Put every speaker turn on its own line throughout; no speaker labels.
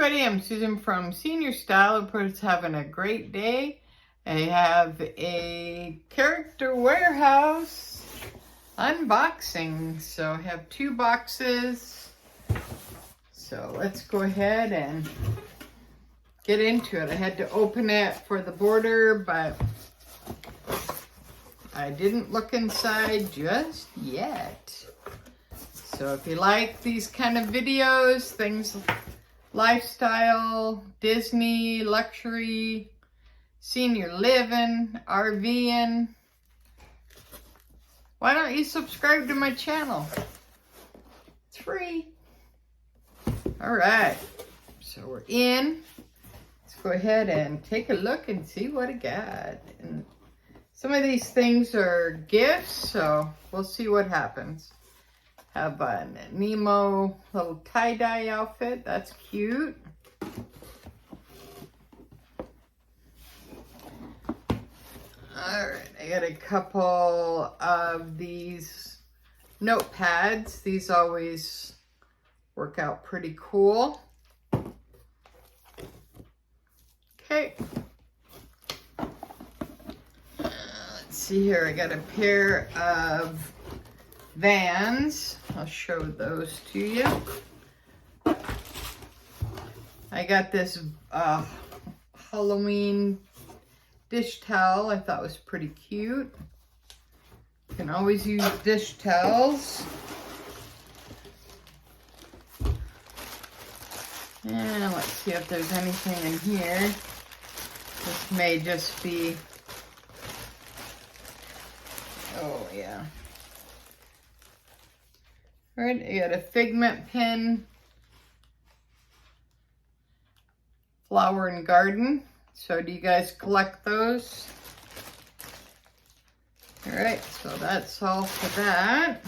everybody, I'm Susan from Senior Style. I hope everybody's having a great day. I have a Character Warehouse unboxing. So I have two boxes. So let's go ahead and get into it. I had to open it for the border, but I didn't look inside just yet. So if you like these kind of videos, things lifestyle, Disney, luxury, senior living, RVing, why don't you subscribe to my channel? It's free. All right, so we're in. Let's go ahead and take a look and see what I got. And some of these things are gifts, so we'll see what happens. Have a Nemo little tie-dye outfit. That's cute. Alright, I got a couple of these notepads. These always work out pretty cool. Okay. Let's see here. I got a pair of Vans. I'll show those to you. I got this Halloween dish towel. I thought was pretty cute. You can always use dish towels. And let's see if there's anything in here. This may just be, oh yeah. All right, I got a figment pen, flower and garden. So do you guys collect those? All right, so that's all for that.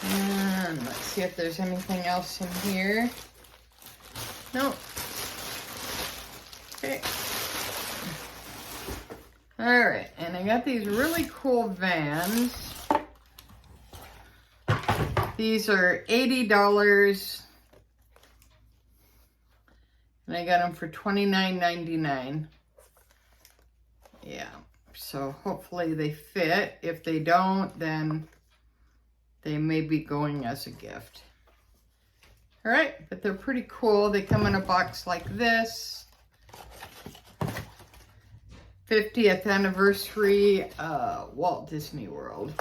And let's see if there's anything else in here. Nope. Okay. All right, and I got these really cool Vans. These are $80, and I got them for $29.99. Yeah, so hopefully they fit. If they don't, then they may be going as a gift. All right, but they're pretty cool. They come in a box like this. 50th anniversary, Walt Disney World.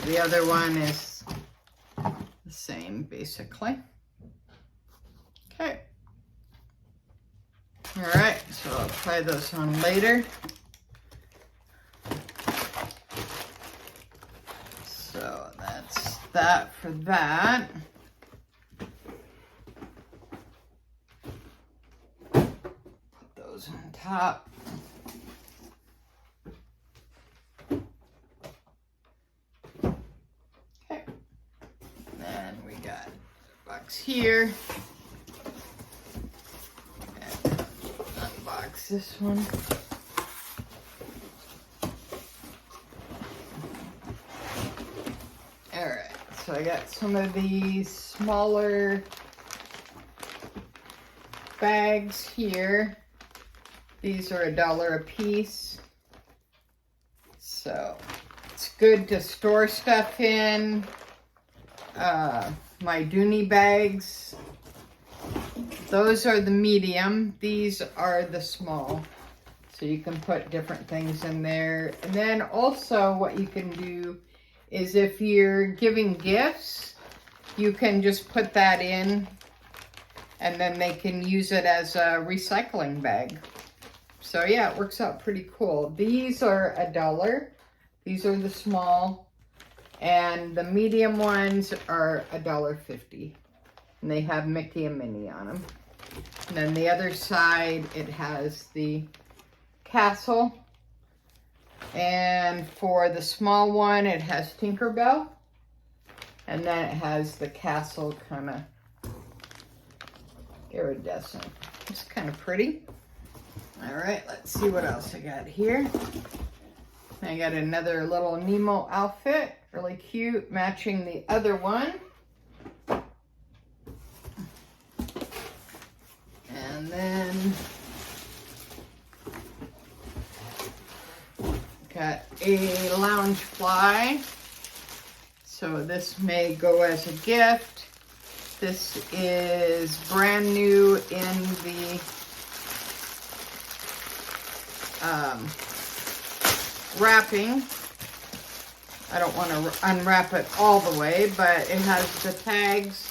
The other one is the same, basically. Okay. All right, so I'll try those on later. So that's that for that. Put those on top. Here and unbox this one. All right, so I got some of these smaller bags here. These are $1 a piece, so it's good to store stuff in. My Dooney bags, those are the medium. These are the small. So you can put different things in there. And then also what you can do is if you're giving gifts, you can just put that in and then they can use it as a recycling bag. So yeah, it works out pretty cool. These are $1. These are the small. And the medium ones are $1.50. And they have Mickey and Minnie on them. And then the other side, it has the castle. And for the small one, it has Tinkerbell. And then it has the castle kind of iridescent. It's kind of pretty. All right, let's see what else I got here. I got another little Nemo outfit, really cute, matching the other one. And then got a lounge fly. So this may go as a gift. This is brand new in the wrapping. I don't want to unwrap it all the way, but it has the tags,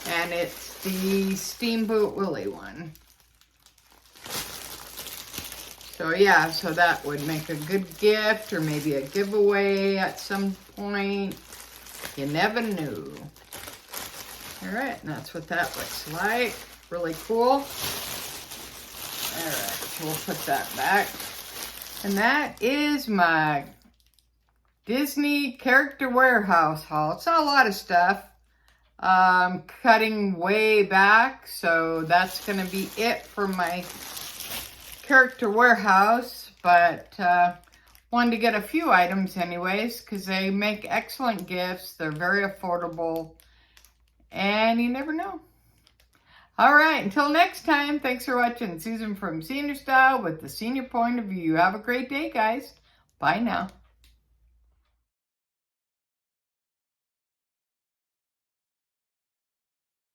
and it's the Steamboat Willie one. So yeah, so that would make a good gift, or maybe a giveaway at some point. You never know. All right, and that's what that looks like. Really cool. All right, so we'll put that back. And that is my Disney Character Warehouse haul. It's not a lot of stuff. Cutting way back, so that's going to be it for my Character Warehouse. But wanted to get a few items anyways, because they make excellent gifts. They're very affordable, and you never know. All right, until next time, thanks for watching Susan from Senior Style with the senior point of view. Have a great day, guys. Bye now.